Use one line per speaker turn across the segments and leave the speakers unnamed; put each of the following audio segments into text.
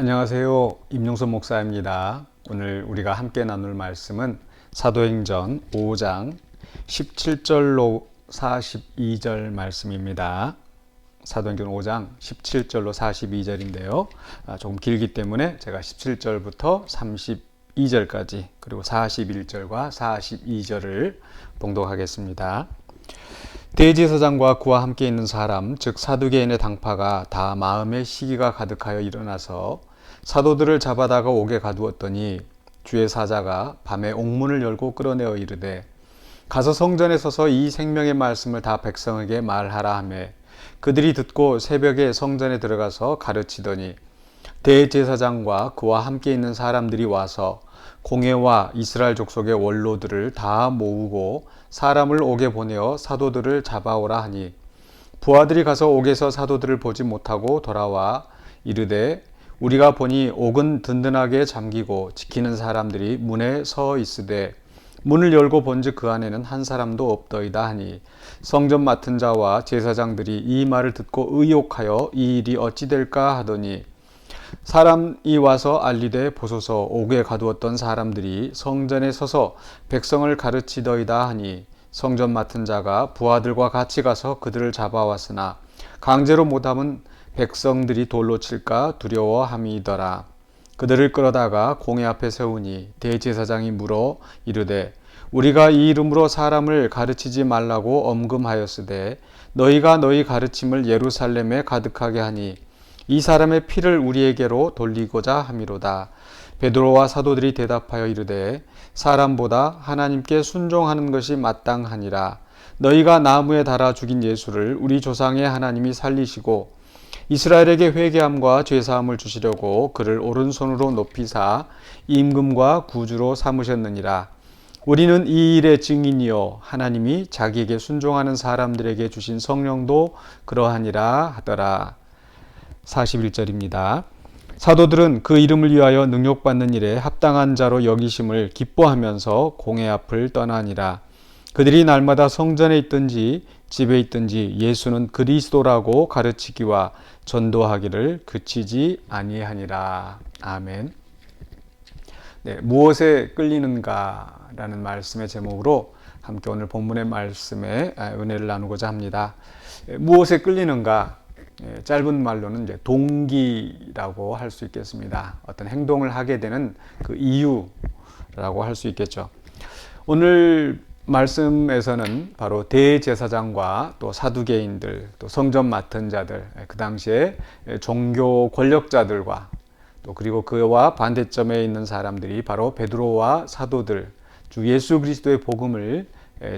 안녕하세요. 임용선 목사입니다. 오늘 우리가 함께 나눌 말씀은 사도행전 5장 17절로 42절 말씀입니다. 사도행전 5장 17절로 42절인데요. 조금 길기 때문에 제가 17절부터 32절까지 그리고 41절과 42절을 봉독하겠습니다. 대제사장과 그와 함께 있는 사람, 즉 사두개인의 당파가 다 마음에 시기가 가득하여 일어나서 사도들을 잡아다가 옥에 가두었더니 주의 사자가 밤에 옥문을 열고 끌어내어 이르되 가서 성전에 서서 이 생명의 말씀을 다 백성에게 말하라 하매 그들이 듣고 새벽에 성전에 들어가서 가르치더니 대제사장과 그와 함께 있는 사람들이 와서 공회와 이스라엘 족속의 원로들을 다 모으고 사람을 옥에 보내어 사도들을 잡아오라 하니 부하들이 가서 옥에서 사도들을 보지 못하고 돌아와 이르되 우리가 보니 옥은 든든하게 잠기고 지키는 사람들이 문에 서 있으되 문을 열고 본즉 그 안에는 한 사람도 없더이다 하니 성전 맡은 자와 제사장들이 이 말을 듣고 의혹하여 이 일이 어찌 될까 하더니 사람이 와서 알리되 보소서 옥에 가두었던 사람들이 성전에 서서 백성을 가르치더이다 하니 성전 맡은 자가 부하들과 같이 가서 그들을 잡아왔으나 강제로 못함은 백성들이 돌로 칠까 두려워함이더라. 그들을 끌어다가 공회 앞에 세우니 대제사장이 물어 이르되 우리가 이 이름으로 사람을 가르치지 말라고 엄금하였으되 너희가 너희 가르침을 예루살렘에 가득하게 하니 이 사람의 피를 우리에게로 돌리고자 함이로다. 베드로와 사도들이 대답하여 이르되 사람보다 하나님께 순종하는 것이 마땅하니라. 너희가 나무에 달아 죽인 예수를 우리 조상의 하나님이 살리시고 이스라엘에게 회개함과 죄사함을 주시려고 그를 오른손으로 높이사 임금과 구주로 삼으셨느니라. 우리는 이 일의 증인이요 하나님이 자기에게 순종하는 사람들에게 주신 성령도 그러하니라 하더라. 41절입니다. 사도들은 그 이름을 위하여 능욕받는 일에 합당한 자로 여기심을 기뻐하면서 공회 앞을 떠나니라. 그들이 날마다 성전에 있든지 집에 있든지 예수는 그리스도라고 가르치기와 전도하기를 그치지 아니하니라. 아멘. 네, 무엇에 끌리는가라는 말씀의 제목으로 함께 오늘 본문의 말씀에 은혜를 나누고자 합니다. 무엇에 끌리는가? 짧은 말로는 이제 동기라고 할 수 있겠습니다. 어떤 행동을 하게 되는 그 이유라고 할 수 있겠죠. 오늘 말씀에서는 바로 대제사장과 또 사두개인들, 또 성전 맡은 자들, 그 당시에 종교 권력자들과 또 그리고 그와 반대점에 있는 사람들이 바로 베드로와 사도들, 주 예수 그리스도의 복음을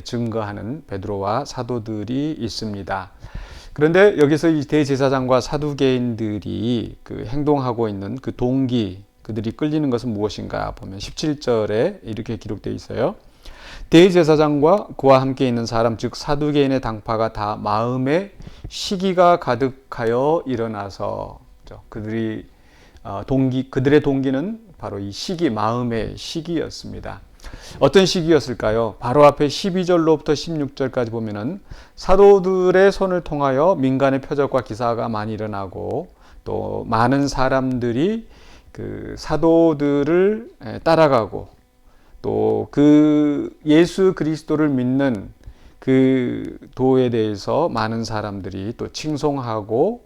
증거하는 베드로와 사도들이 있습니다. 그런데 여기서 이 대제사장과 사두개인들이 그 행동하고 있는 그 동기, 그들이 끌리는 것은 무엇인가 보면 17절에 이렇게 기록되어 있어요. 대제사장과 그와 함께 있는 사람, 즉 사두개인의 당파가 다 마음에 시기가 가득하여 일어나서 그들의 동기는 바로 이 시기, 마음의 시기였습니다. 어떤 시기였을까요? 바로 앞에 12절로부터 16절까지 보면은 사도들의 손을 통하여 민간의 표적과 기사가 많이 일어나고 또 많은 사람들이 그 사도들을 따라가고 또 그 예수 그리스도를 믿는 그 도에 대해서 많은 사람들이 또 칭송하고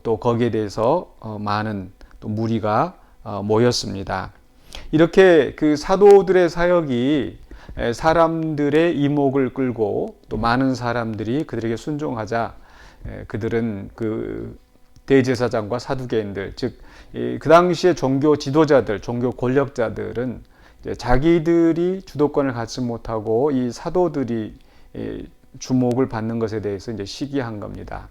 또 거기에 대해서 많은 또 무리가 모였습니다. 이렇게 그 사도들의 사역이 사람들의 이목을 끌고 또 많은 사람들이 그들에게 순종하자 그들은 그 대제사장과 사두개인들, 즉 그 당시의 종교 지도자들, 종교 권력자들은 자기들이 주도권을 갖지 못하고 이 사도들이 주목을 받는 것에 대해서 이제 시기한 겁니다.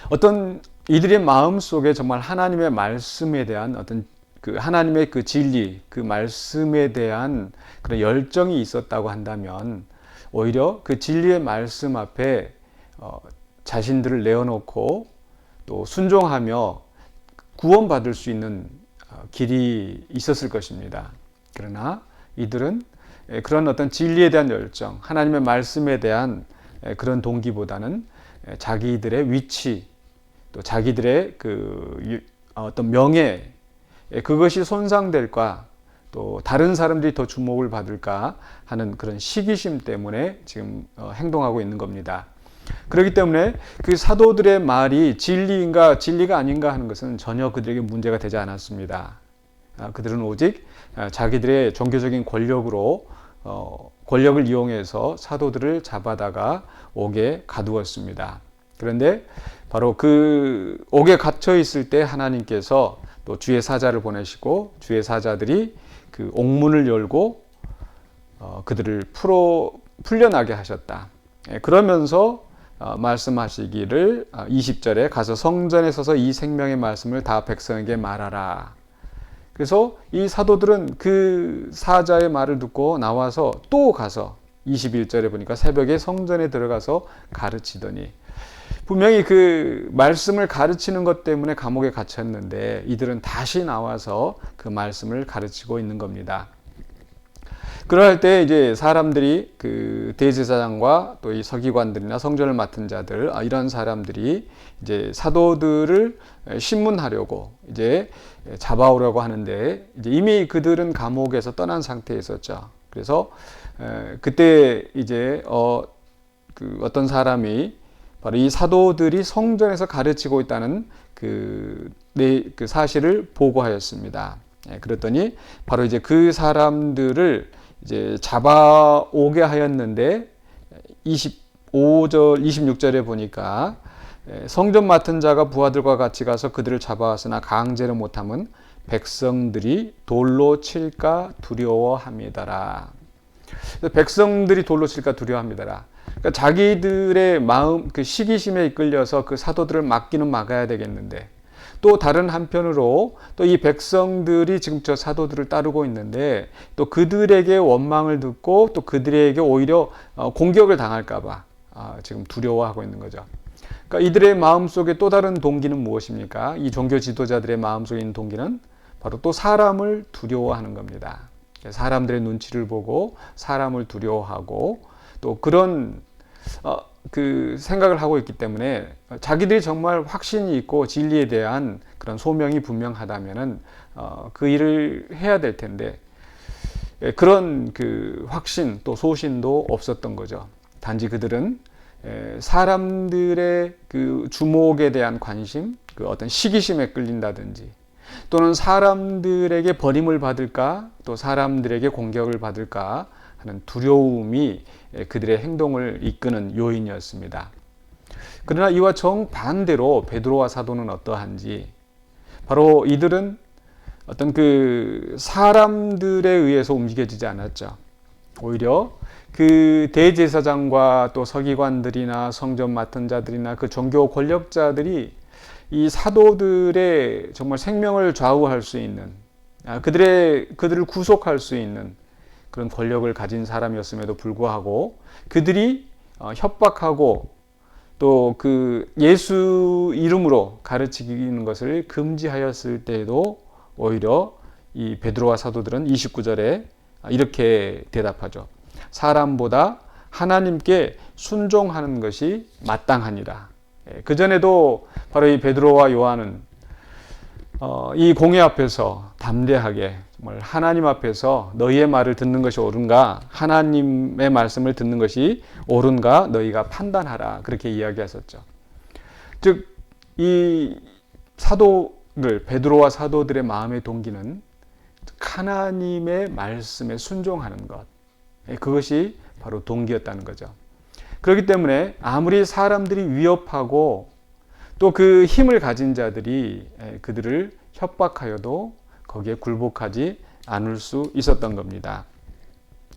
어떤 이들의 마음 속에 정말 하나님의 말씀에 대한 어떤 그 하나님의 그 진리, 그 말씀에 대한 그런 열정이 있었다고 한다면 오히려 그 진리의 말씀 앞에 자신들을 내어놓고 또 순종하며 구원받을 수 있는 길이 있었을 것입니다. 그러나 이들은 그런 어떤 진리에 대한 열정, 하나님의 말씀에 대한 그런 동기보다는 자기들의 위치, 또 자기들의 그 어떤 명예, 그것이 손상될까, 또 다른 사람들이 더 주목을 받을까 하는 그런 시기심 때문에 지금 행동하고 있는 겁니다. 그렇기 때문에 그 사도들의 말이 진리인가 진리가 아닌가 하는 것은 전혀 그들에게 문제가 되지 않았습니다. 그들은 오직 자기들의 종교적인 권력으로 권력을 이용해서 사도들을 잡아다가 옥에 가두었습니다. 그런데 바로 그 옥에 갇혀 있을 때 하나님께서 또 주의 사자를 보내시고 주의 사자들이 그 옥문을 열고 그들을 풀려나게 하셨다. 그러면서 말씀하시기를 20절에 가서 성전에 서서 이 생명의 말씀을 다 백성에게 말하라. 그래서 이 사도들은 그 사자의 말을 듣고 나와서 또 가서 21절에 보니까 새벽에 성전에 들어가서 가르치더니, 분명히 그 말씀을 가르치는 것 때문에 감옥에 갇혔는데 이들은 다시 나와서 그 말씀을 가르치고 있는 겁니다. 그럴 때 이제 사람들이 그 대제사장과 또 이 서기관들이나 성전을 맡은 자들, 이런 사람들이 이제 사도들을 신문하려고 이제 잡아오려고 하는데, 이제 이미 그들은 감옥에서 떠난 상태에 있었죠. 그래서 그때 이제 어떤 사람이 바로 이 사도들이 성전에서 가르치고 있다는 그 사실을 보고하였습니다. 그랬더니 바로 이제 그 사람들을 이제 잡아오게 하였는데 25절, 26절에 보니까 성전 맡은 자가 부하들과 같이 가서 그들을 잡아왔으나 강제로 못함은 백성들이 돌로 칠까 두려워함이더라. 백성들이 돌로 칠까 두려워함이더라. 그러니까 자기들의 마음, 그 시기심에 이끌려서 그 사도들을 막기는 막아야 되겠는데, 또 다른 한편으로 또 이 백성들이 지금 저 사도들을 따르고 있는데 또 그들에게 원망을 듣고 또 그들에게 오히려 공격을 당할까봐 지금 두려워하고 있는 거죠. 그러니까 이들의 마음속에 또 다른 동기는 무엇입니까? 이 종교 지도자들의 마음속에 있는 동기는 바로 또 사람을 두려워하는 겁니다. 사람들의 눈치를 보고 사람을 두려워하고 또 그런 그 생각을 하고 있기 때문에 자기들이 정말 확신이 있고 진리에 대한 그런 소명이 분명하다면은 그 일을 해야 될 텐데, 그런 그 확신 또 소신도 없었던 거죠. 단지 그들은 사람들의 그 주목에 대한 관심, 그 어떤 시기심에 끌린다든지, 또는 사람들에게 버림을 받을까, 또 사람들에게 공격을 받을까 하는 두려움이 그들의 행동을 이끄는 요인이었습니다. 그러나 이와 정반대로 베드로와 사도는 어떠한지, 바로 이들은 어떤 그 사람들에 의해서 움직여지지 않았죠. 오히려 그 대제사장과 또 서기관들이나 성전 맡은 자들이나 그 종교 권력자들이 이 사도들의 정말 생명을 좌우할 수 있는, 그들을 구속할 수 있는 그런 권력을 가진 사람이었음에도 불구하고 그들이 협박하고 또 그 예수 이름으로 가르치는 것을 금지하였을 때에도 오히려 이 베드로와 사도들은 29절에 이렇게 대답하죠. 사람보다 하나님께 순종하는 것이 마땅하니라. 그전에도 바로 이 베드로와 요한은 이 공회 앞에서 담대하게 정말 하나님 앞에서 너희의 말을 듣는 것이 옳은가, 하나님의 말씀을 듣는 것이 옳은가 너희가 판단하라, 그렇게 이야기했었죠. 즉 이 사도들, 베드로와 사도들의 마음의 동기는 하나님의 말씀에 순종하는 것, 그것이 바로 동기였다는 거죠. 그렇기 때문에 아무리 사람들이 위협하고 또 그 힘을 가진 자들이 그들을 협박하여도 거기에 굴복하지 않을 수 있었던 겁니다.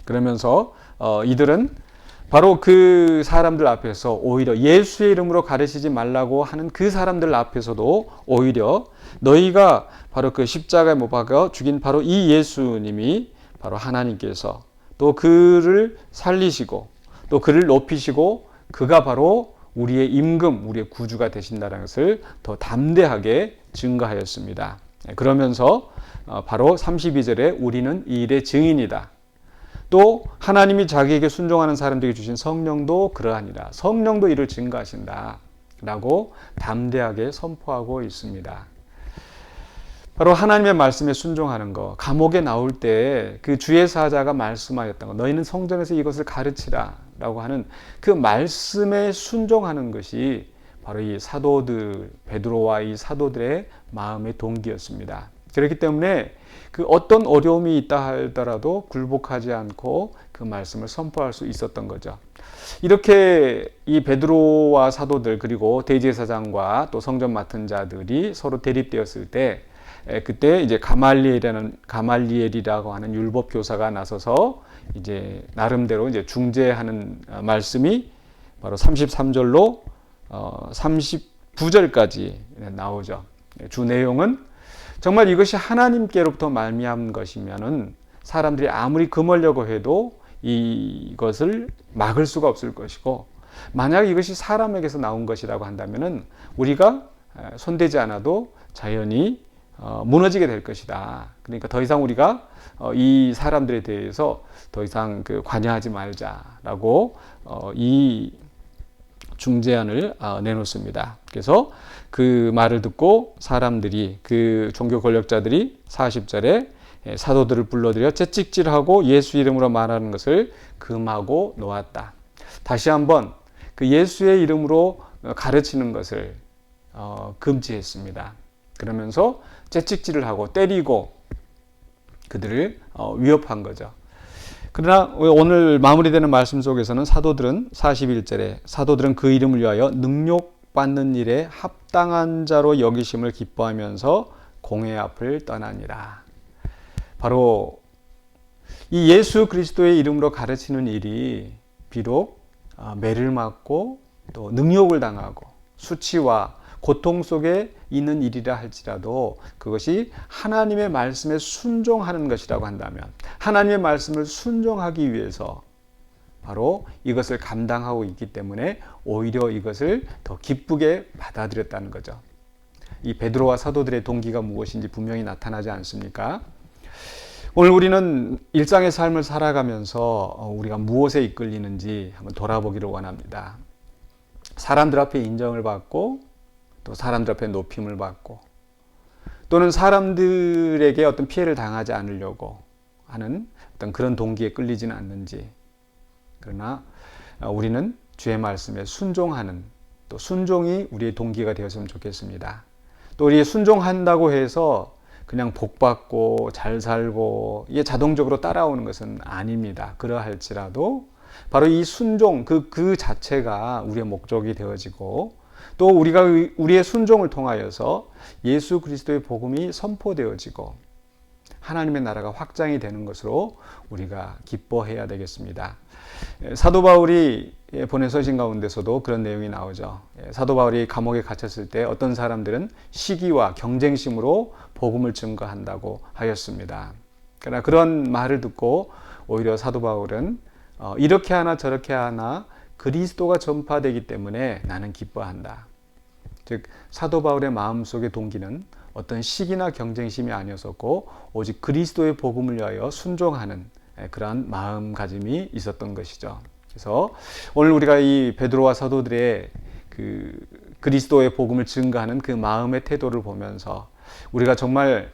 그러면서 이들은 바로 그 사람들 앞에서 오히려 예수의 이름으로 가르치지 말라고 하는 그 사람들 앞에서도 오히려 너희가 바로 그 십자가에 못 박아 죽인 바로 이 예수님이 바로 하나님께서 또 그를 살리시고 또 그를 높이시고 그가 바로 우리의 임금, 우리의 구주가 되신다는 것을 더 담대하게 증거하였습니다. 그러면서 바로 32절에 우리는 이 일의 증인이다. 또 하나님이 자기에게 순종하는 사람들에게 주신 성령도 그러하니라. 성령도 이를 증거하신다 라고 담대하게 선포하고 있습니다. 바로 하나님의 말씀에 순종하는 것. 감옥에 나올 때 그 주의 사자가 말씀하였던 것, 너희는 성전에서 이것을 가르치라 라고 하는 그 말씀에 순종하는 것이 바로 이 사도들, 베드로와 이 사도들의 마음의 동기였습니다. 그렇기 때문에 그 어떤 어려움이 있다 하더라도 굴복하지 않고 그 말씀을 선포할 수 있었던 거죠. 이렇게 이 베드로와 사도들, 그리고 대제사장과 또 성전 맡은 자들이 서로 대립되었을 때, 그때 이제 가말리엘이라고 하는 율법 교사가 나서서 이제 나름대로 이제 중재하는 말씀이 바로 33절로 39절까지 나오죠. 주 내용은 정말 이것이 하나님께로부터 말미암은 것이면은 사람들이 아무리 금하려고 해도 이것을 막을 수가 없을 것이고, 만약 이것이 사람에게서 나온 것이라고 한다면은 우리가 손대지 않아도 자연히 무너지게 될 것이다. 그러니까 더 이상 우리가 이 사람들에 대해서 더 이상 관여하지 말자라고 이 중재안을 내놓습니다. 그래서 그 말을 듣고 사람들이, 그 종교 권력자들이 40절에 사도들을 불러들여 채찍질하고 예수 이름으로 말하는 것을 금하고 놓았다. 다시 한번 그 예수의 이름으로 가르치는 것을 금지했습니다. 그러면서 채찍질을 하고 때리고 그들을 위협한 거죠. 그러나 오늘 마무리되는 말씀 속에서는 사도들은 41절에 사도들은 그 이름을 위하여 능욕받는 일에 합당한 자로 여기심을 기뻐하면서 공회 앞을 떠나니라. 바로 이 예수 그리스도의 이름으로 가르치는 일이 비록 매를 맞고 또 능욕을 당하고 수치와 고통 속에 있는 일이라 할지라도 그것이 하나님의 말씀에 순종하는 것이라고 한다면, 하나님의 말씀을 순종하기 위해서 바로 이것을 감당하고 있기 때문에 오히려 이것을 더 기쁘게 받아들였다는 거죠. 이 베드로와 사도들의 동기가 무엇인지 분명히 나타나지 않습니까? 오늘 우리는 일상의 삶을 살아가면서 우리가 무엇에 이끌리는지 한번 돌아보기를 원합니다. 사람들 앞에 인정을 받고 또 사람들 앞에 높임을 받고, 또는 사람들에게 어떤 피해를 당하지 않으려고 하는 어떤 그런 동기에 끌리지는 않는지. 그러나 우리는 주의 말씀에 순종하는, 또 순종이 우리의 동기가 되었으면 좋겠습니다. 또 우리 순종한다고 해서 그냥 복받고 잘 살고 이게 자동적으로 따라오는 것은 아닙니다. 그러할지라도 바로 이 순종 그 자체가 우리의 목적이 되어지고, 또 우리가 우리의 순종을 통하여서 예수 그리스도의 복음이 선포되어지고 하나님의 나라가 확장이 되는 것으로 우리가 기뻐해야 되겠습니다. 사도 바울이 보낸 서신 가운데서도 그런 내용이 나오죠. 사도 바울이 감옥에 갇혔을 때 어떤 사람들은 시기와 경쟁심으로 복음을 증거한다고 하였습니다. 그러나 그런 말을 듣고 오히려 사도 바울은 이렇게 하나 저렇게 하나 그리스도가 전파되기 때문에 나는 기뻐한다. 즉 사도 바울의 마음속의 동기는 어떤 시기나 경쟁심이 아니었었고 오직 그리스도의 복음을 위하여 순종하는 그러한 마음가짐이 있었던 것이죠. 그래서 오늘 우리가 이 베드로와 사도들의 그리스도의 복음을 증거하는 그 마음의 태도를 보면서 우리가 정말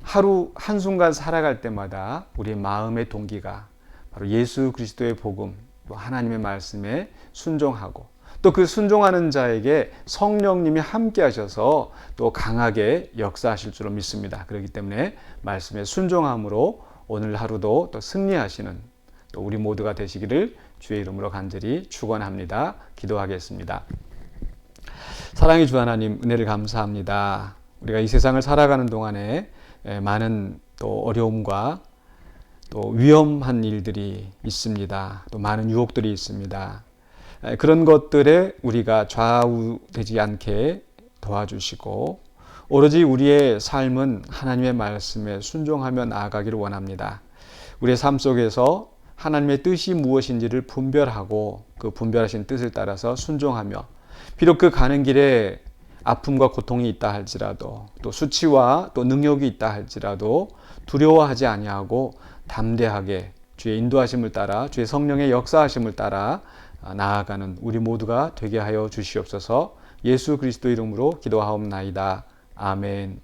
하루 한순간 살아갈 때마다 우리의 마음의 동기가 바로 예수 그리스도의 복음, 또 하나님의 말씀에 순종하고, 또 그 순종하는 자에게 성령님이 함께 하셔서 또 강하게 역사하실 줄로 믿습니다. 그렇기 때문에 말씀에 순종함으로 오늘 하루도 또 승리하시는 또 우리 모두가 되시기를 주의 이름으로 간절히 축원합니다. 기도하겠습니다. 사랑의 주 하나님, 은혜를 감사합니다. 우리가 이 세상을 살아가는 동안에 많은 또 어려움과 또 위험한 일들이 있습니다. 또 많은 유혹들이 있습니다. 그런 것들에 우리가 좌우되지 않게 도와주시고 오로지 우리의 삶은 하나님의 말씀에 순종하며 나아가기를 원합니다. 우리의 삶 속에서 하나님의 뜻이 무엇인지를 분별하고 그 분별하신 뜻을 따라서 순종하며, 비록 그 가는 길에 아픔과 고통이 있다 할지라도, 또 수치와 또 능력이 있다 할지라도 두려워하지 아니하고 담대하게 주의 인도하심을 따라, 주의 성령의 역사하심을 따라 나아가는 우리 모두가 되게 하여 주시옵소서. 예수 그리스도 이름으로 기도하옵나이다. 아멘.